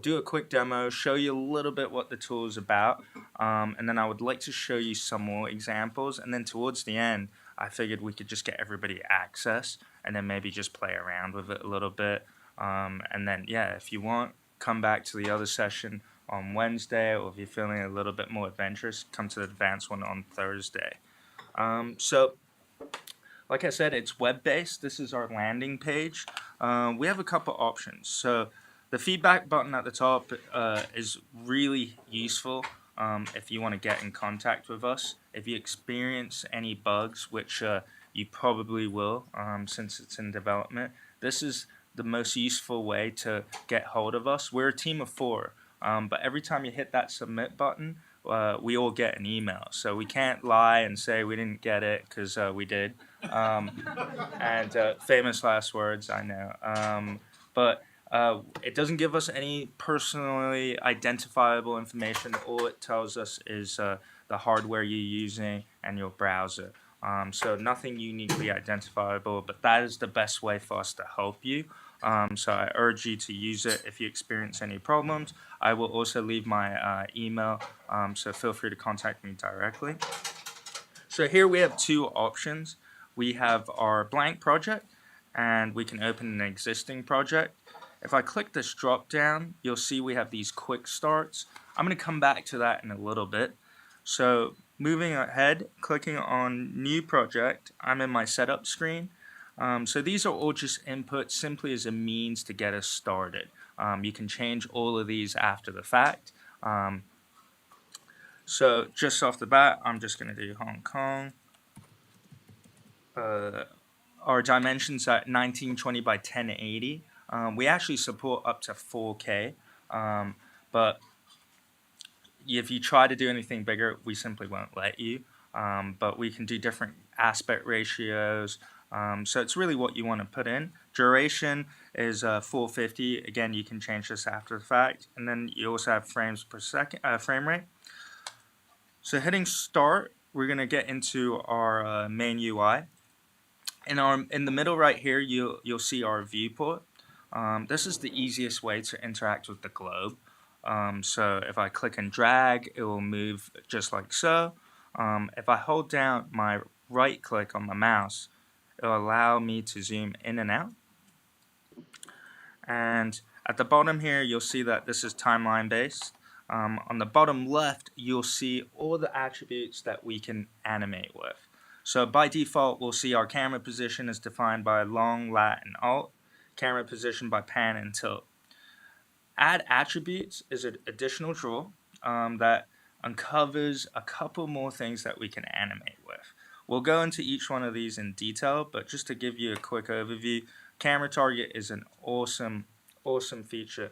We'll do a quick demo, show you a little bit what the tool is about, and then I would like to show you some more examples. And then towards the end, I figured we could just get everybody access and then maybe just play around with it a little bit. And then, yeah, if you want, come back to the other session on Wednesday, or if you're feeling a little bit more adventurous, come to the advanced one on Thursday. So, like I said, it's web-based. This is our landing page. We have a couple options. So the feedback button at the top is really useful if you want to get in contact with us. If you experience any bugs, which you probably will since it's in development, this is the most useful way to get hold of us. We're a team of 4, but every time you hit that submit button, we all get an email. So we can't lie and say we didn't get it, because we did. And famous last words, I know. But it doesn't give us any personally identifiable information. All it tells us is the hardware you're using and your browser. So nothing uniquely identifiable, but that is the best way for us to help you. So I urge you to use it if you experience any problems. I will also leave my email, so feel free to contact me directly. So here we have 2 options. We have our blank project, and we can open an existing project. If I click this drop down, you'll see we have these quick starts. I'm going to come back to that in a little bit. So moving ahead, clicking on new project, I'm in my setup screen. So these are all just inputs simply as a means to get us started. You can change all of these after the fact. So just off the bat, I'm just going to do Hong Kong. Our dimensions at 1920 by 1080. We actually support up to 4K, but if you try to do anything bigger, we simply won't let you. But we can do different aspect ratios. So it's really what you want to put in. Duration is 450. Again, you can change this after the fact. And then you also have frames per second, frame rate. So hitting start, we're going to get into our main UI. In the middle right here, you'll see our viewport. This is the easiest way to interact with the globe. So if I click and drag, it will move just like so. If I hold down my right click on my mouse, it will allow me to zoom in and out. And at the bottom here, you'll see that this is timeline based. On the bottom left, you'll see all the attributes that we can animate with. So by default, we'll see our camera position is defined by long, lat, and alt. Camera position by pan and tilt. Add attributes is an additional tool that uncovers a couple more things that we can animate with. We'll go into each one of these in detail, but just to give you a quick overview, camera target is an awesome feature.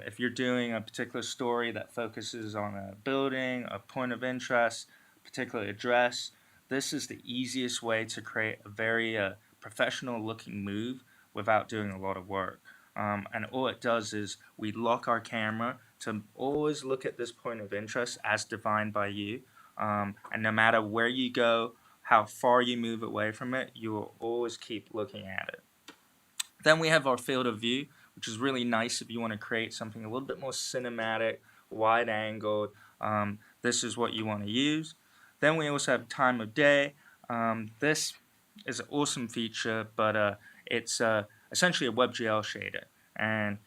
If you're doing a particular story that focuses on a building, a point of interest, a particular address, this is the easiest way to create a very professional looking move without doing a lot of work. And all it does is we lock our camera to always look at this point of interest as defined by you. And no matter where you go, how far you move away from it, you will always keep looking at it. Then we have our field of view, which is really nice if you want to create something a little bit more cinematic, wide angled. This is what you want to use. Then we also have time of day. This is an awesome feature, but it's essentially a WebGL shader. And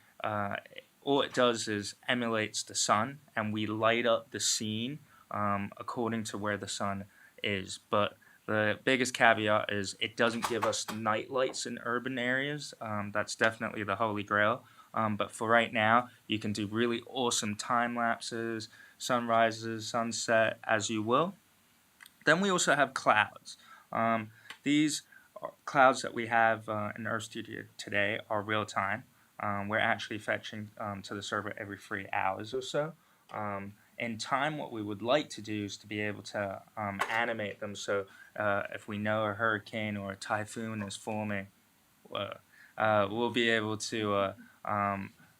all it does is emulates the sun, and we light up the scene according to where the sun is. But the biggest caveat is it doesn't give us night lights in urban areas. That's definitely the holy grail. But for right now, you can do really awesome time lapses, sunrises, sunset, as you will. Then we also have clouds. These clouds that we have in Earth Studio today are real time. We're actually fetching to the server every 3 hours or so. In time, what we would like to do is to be able to animate them, so if we know a hurricane or a typhoon is forming, we'll be able to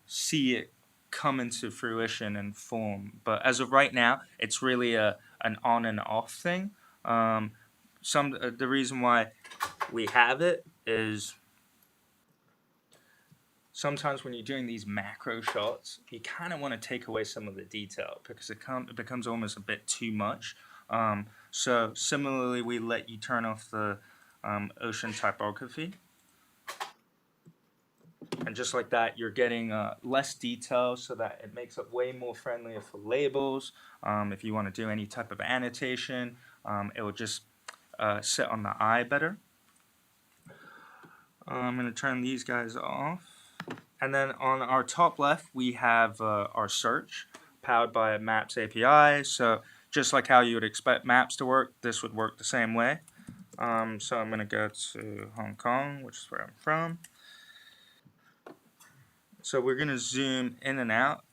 see it come into fruition and form. But as of right now, it's really an on and off thing. The reason why we have it is sometimes when you're doing these macro shots, you kind of want to take away some of the detail because it becomes almost a bit too much. So similarly, we let you turn off the ocean typography. And just like that, you're getting less detail so that it makes it way more friendlier for labels. If you want to do any type of annotation, it will just sit on the eye better. I'm going to turn these guys off. And then on our top left, we have our search powered by Maps API. So just like how you would expect Maps to work, this would work the same way. So I'm going to go to Hong Kong, which is where I'm from. So we're going to zoom in and out.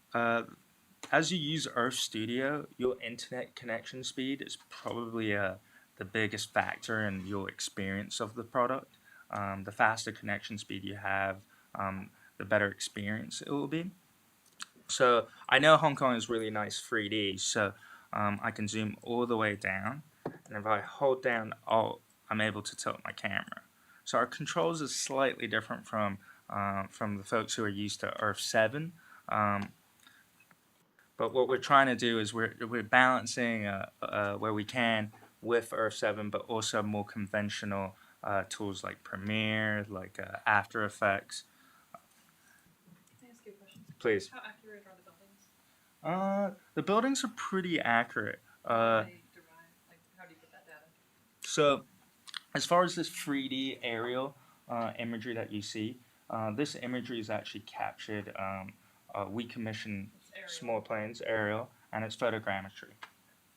As you use Earth Studio, your internet connection speed is probably the biggest factor in your experience of the product. The faster connection speed you have, the better experience it will be. So I know Hong Kong is really nice 3D, so I can zoom all the way down, and if I hold down Alt, I'm able to tilt my camera. So our controls is slightly different from the folks who are used to Earth 7. But what we're trying to do is we're balancing where we can with Earth 7, but also more conventional tools like Premiere, like After Effects. Can I ask you a question? Please. How accurate are the buildings? The buildings are pretty accurate. How do you get that data? So, as far as this 3D aerial imagery that you see, this imagery is actually captured. We commission small planes, aerial, and it's photogrammetry.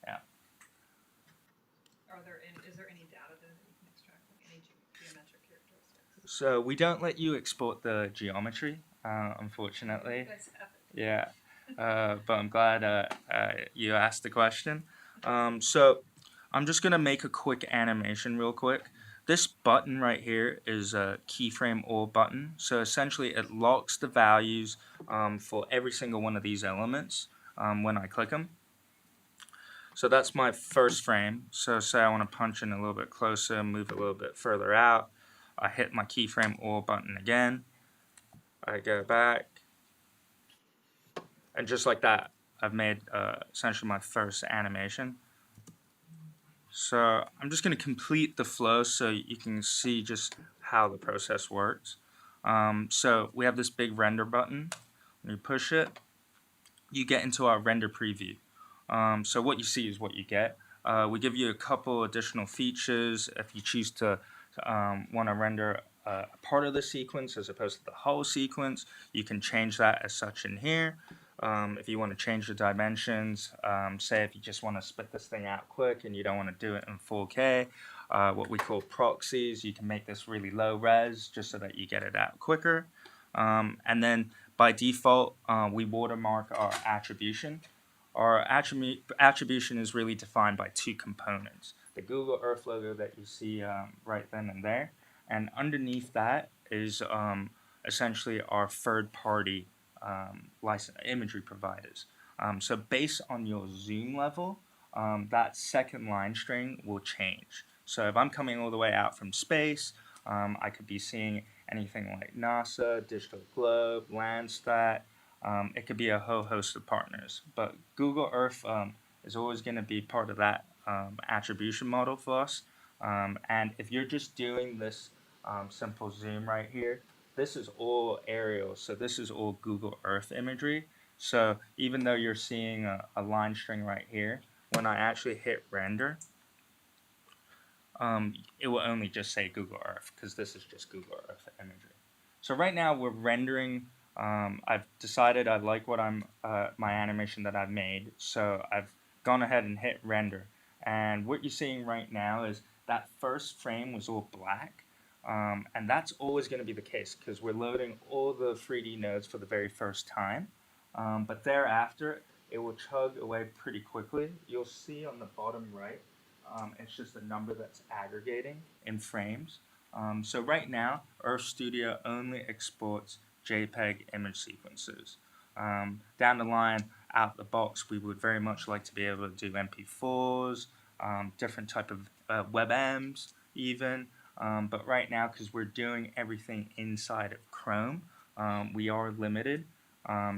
Yeah. Is there any data there that you can extract, like any geometric characteristics? So we don't let you export the geometry, unfortunately. You guys have it. Yeah. But I'm glad you asked the question. So I'm just gonna make a quick animation real quick. This button right here is a keyframe all button. So essentially it locks the values for every single one of these elements when I click them. So that's my first frame. So say I want to punch in a little bit closer, move a little bit further out. I hit my keyframe all button again. I go back. And just like that, I've made essentially my first animation. So I'm just going to complete the flow so you can see just how the process works. So we have this big render button. When you push it, you get into our render preview. So what you see is what you get. We give you a couple additional features if you choose to want to render a part of the sequence as opposed to the whole sequence. You can change that as such in here. If you want to change the dimensions, say if you just want to spit this thing out quick and you don't want to do it in 4K, what we call proxies, you can make this really low res just so that you get it out quicker. And then by default, we watermark our attribution. Our attribution is really defined by two components. The Google Earth logo that you see right then and there, and underneath that is essentially our third-party imagery providers. So based on your zoom level, that second line string will change. So if I'm coming all the way out from space, I could be seeing anything like NASA, Digital Globe, Landsat. It could be a whole host of partners. But Google Earth is always going to be part of that attribution model for us. And if you're just doing this simple zoom right here, this is all aerial, so this is all Google Earth imagery. So even though you're seeing a line string right here, when I actually hit render, it will only just say Google Earth because this is just Google Earth imagery. So right now we're rendering. I've decided I like what my animation that I've made, so I've gone ahead and hit render. And what you're seeing right now is that first frame was all black. And that's always going to be the case because we're loading all the 3D nodes for the very first time. But thereafter, it will chug away pretty quickly. You'll see on the bottom right, it's just a number that's aggregating in frames. So right now, Earth Studio only exports JPEG image sequences. Down the line, out the box, we would very much like to be able to do MP4s, different type of WebMs even. But right now, because we're doing everything inside of Chrome, we are limited.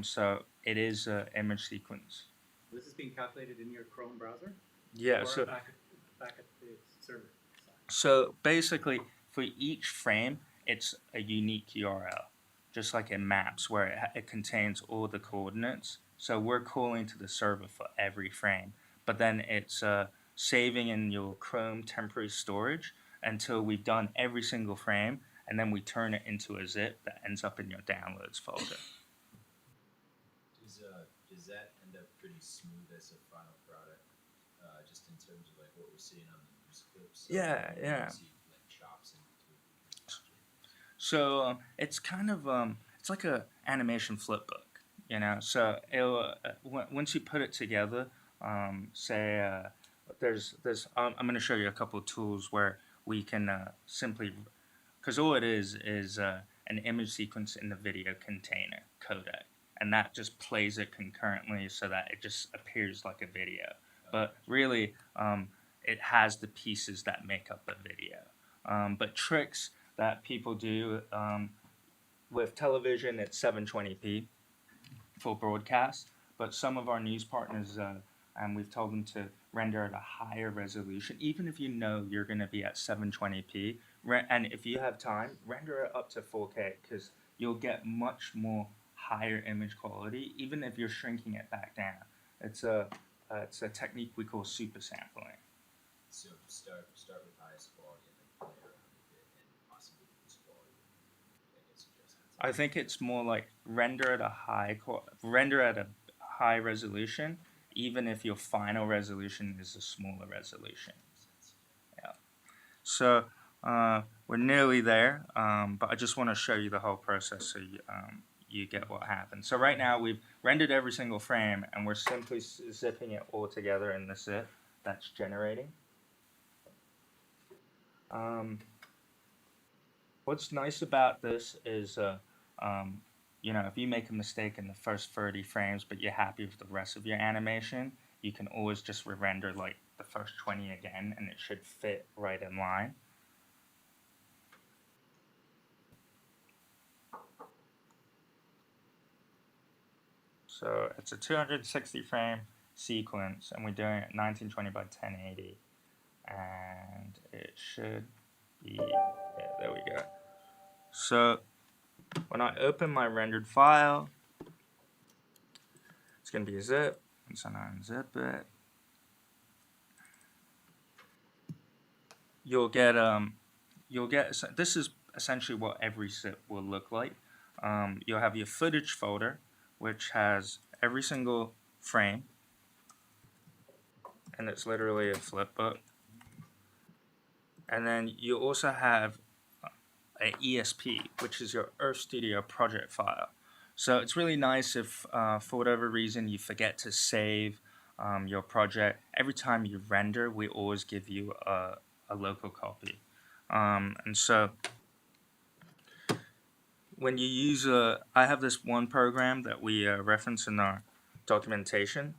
So it is an image sequence. This is being calculated in your Chrome browser? Yeah. Or So back at the server side? So basically, for each frame, it's a unique URL, just like in Maps, where it contains all the coordinates. So we're calling to the server for every frame, but then it's saving in your Chrome temporary storage until we've done every single frame, and then we turn it into a zip that ends up in your downloads folder. Does that end up pretty smooth as a final product? Just in terms of like what we're seeing on the news clips. Yeah, you yeah. See like chops in between. So it's kind of it's like a animation flip book, you know. So it'll, once you put it together, say there's I'm going to show you a couple of tools where we can simply, because all it is an image sequence in the video container codec, and that just plays it concurrently so that it just appears like a video. But really, it has the pieces that make up a video. But tricks that people do with television, it's 720p for broadcast. But some of our news partners, and we've told them to render at a higher resolution, even if you know you're going to be at 720p. And if you have time, render it up to 4K because you'll get much more higher image quality, even if you're shrinking it back down. It's a technique we call super sampling. So start with highest quality and then play around with it and possibly reduce quality. I guess adjustments. I think it's more like render at a high resolution, even if your final resolution is a smaller resolution. Yeah. So we're nearly there, but I just want to show you the whole process so you get what happens. So right now we've rendered every single frame, and we're simply zipping it all together in the zip that's generating. What's nice about this is, you know, if you make a mistake in the first 30 frames, but you're happy with the rest of your animation, you can always just re-render like the first 20 again, and it should fit right in line. So it's a 260 frame sequence, and we're doing it 1920 by 1080, and it should be, yeah, there we go. So when I open my rendered file, it's going to be a zip, and so I unzip it. You'll get this is essentially what every zip will look like. You'll have your footage folder, which has every single frame, and it's literally a flip book. And then you also have a ESP, which is your Earth Studio project file. So it's really nice if, for whatever reason, you forget to save your project. Every time you render, we always give you a local copy. And so when you use I have this one program that we reference in our documentation.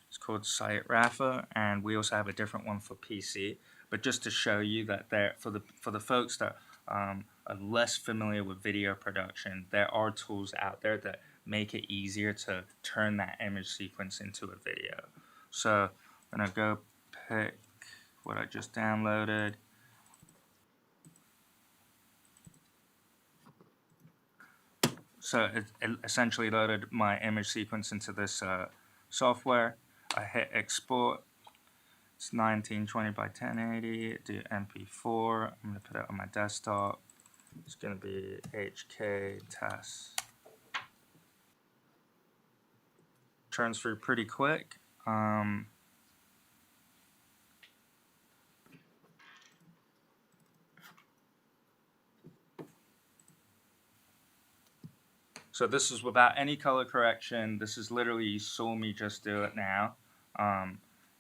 It's called SiteRafa, and we also have a different one for PC. But just to show you that for the folks that are less familiar with video production, there are tools out there that make it easier to turn that image sequence into a video. So I'm gonna go pick what I just downloaded. So it essentially loaded my image sequence into this software. I hit export. It's 1920 by 1080. Do MP4. I'm going to put it on my desktop. It's going to be HK test. Turns through pretty quick. So this is without any color correction. This is literally, you saw me just do it now.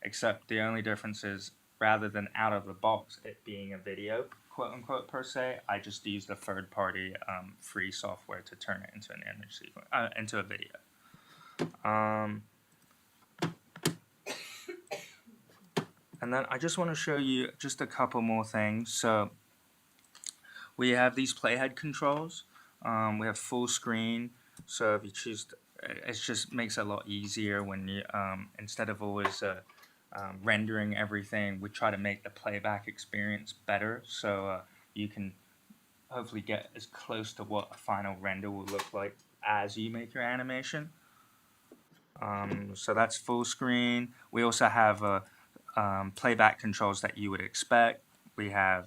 Except the only difference is, rather than out of the box it being a video, quote unquote, per se, I just used a third party free software to turn it into an image sequence, into a video. And then I just want to show you just a couple more things. So we have these playhead controls. We have full screen. So if you choose, it just makes it a lot easier when you instead of always rendering everything, we try to make the playback experience better. So you can hopefully get as close to what a final render will look like as you make your animation. So that's full screen. We also have playback controls that you would expect. We have,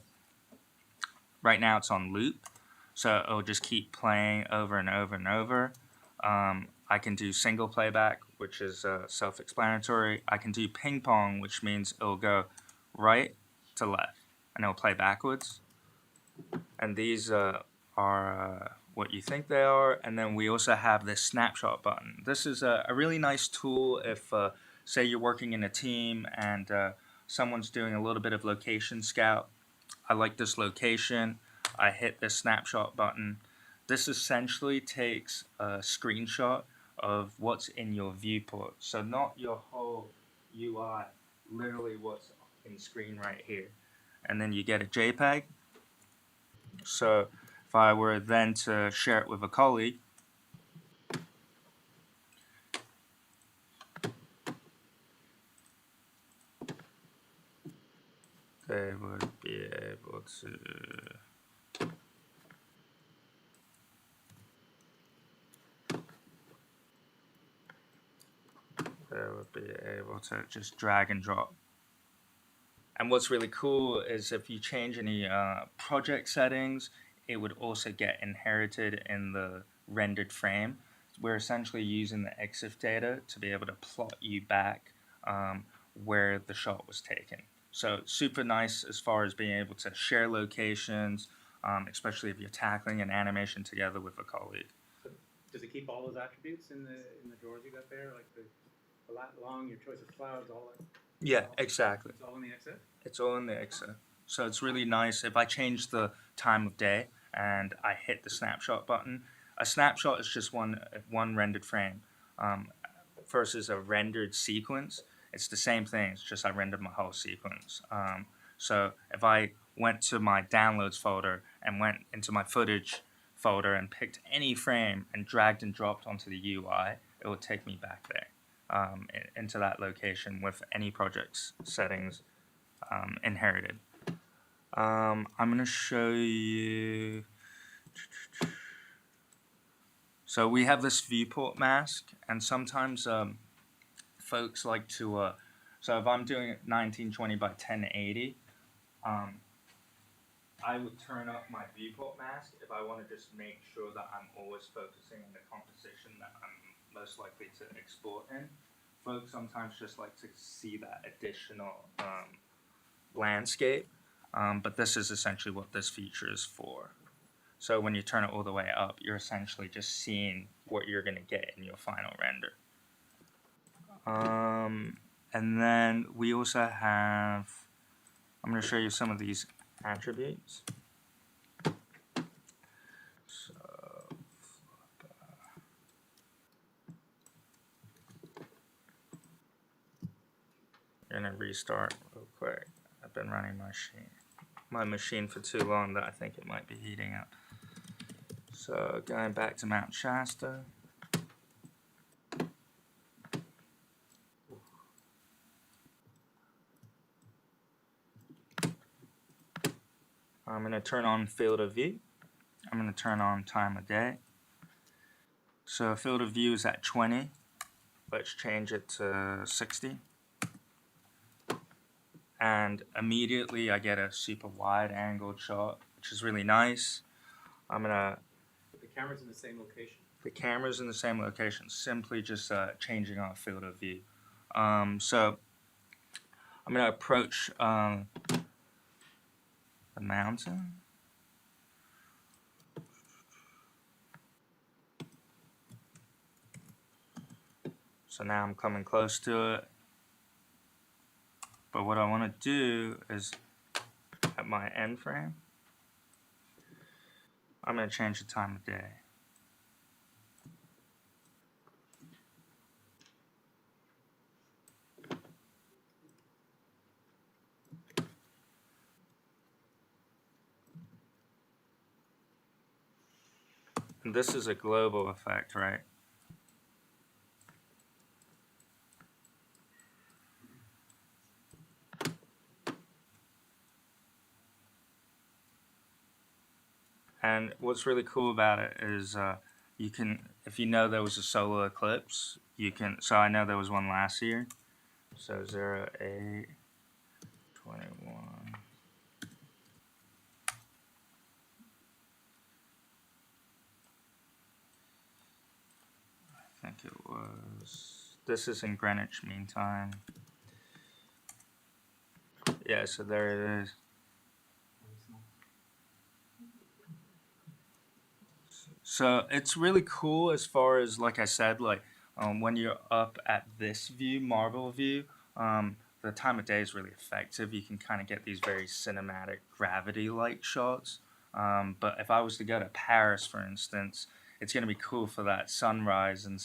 right now it's on loop, so it'll just keep playing over and over and over. I can do single playback, which is self-explanatory. I can do ping pong, which means it'll go right to left, and it'll play backwards. And these are what you think they are. And then we also have this snapshot button. This is a really nice tool if, say, you're working in a team and someone's doing a little bit of location scout. I like this location. I hit this snapshot button. This essentially takes a screenshot of what's in your viewport. So not your whole UI, literally what's in screen right here. And then you get a JPEG. So if I were then to share it with a colleague, they would be able to just drag and drop. And what's really cool is if you change any project settings, it would also get inherited in the rendered frame. We're essentially using the EXIF data to be able to plot you back where the shot was taken. So super nice as far as being able to share locations, especially if you're tackling an animation together with a colleague. So does it keep all those attributes in the drawers you got there, like the lat long, your choice of clouds, all that? Yeah, exactly. It's all in the EXIF? It's all in the EXIF. So it's really nice. If I change the time of day and I hit the snapshot button, a snapshot is just one rendered frame versus a rendered sequence. It's the same thing. It's just I rendered my whole sequence. So if I went to my downloads folder and went into my footage folder and picked any frame and dragged and dropped onto the UI, it would take me back there into that location with any project's settings inherited. I'm going to show you. So we have this viewport mask, and sometimes folks like to. So if I'm doing it 1920 by 1080, I would turn up my viewport mask if I want to just make sure that I'm always focusing on the composition that I'm most likely to export in. Folks sometimes just like to see that additional landscape, but this is essentially what this feature is for. So when you turn it all the way up, you're essentially just seeing what you're going to get in your final render. And then we also have, I'm going to show you some of these attributes. So, I'm going to restart real quick. I've been running my machine for too long that I think it might be heating up. So going back to Mount Shasta. I'm going to turn on field of view. I'm going to turn on time of day. So field of view is at 20. Let's change it to 60. And immediately I get a super wide angled shot, which is really nice. I'm going to... The camera's in the same location? The camera's in the same location, simply just changing our field of view. So I'm going to approach the mountain. So now I'm coming close to it. But what I want to do is, at my end frame, I'm going to change the time of day. And this is a global effect, right? And what's really cool about it is you can, if you know there was a solar eclipse, you can. So I know there was one last year. So 08/21. I think it was. This is in Greenwich Mean Time. Yeah, so there it is. So it's really cool as far as, like I said, like when you're up at this view, Marble view, the time of day is really effective. You can kind of get these very cinematic gravity-like shots. But if I was to go to Paris, for instance, it's going to be cool for that sunrise and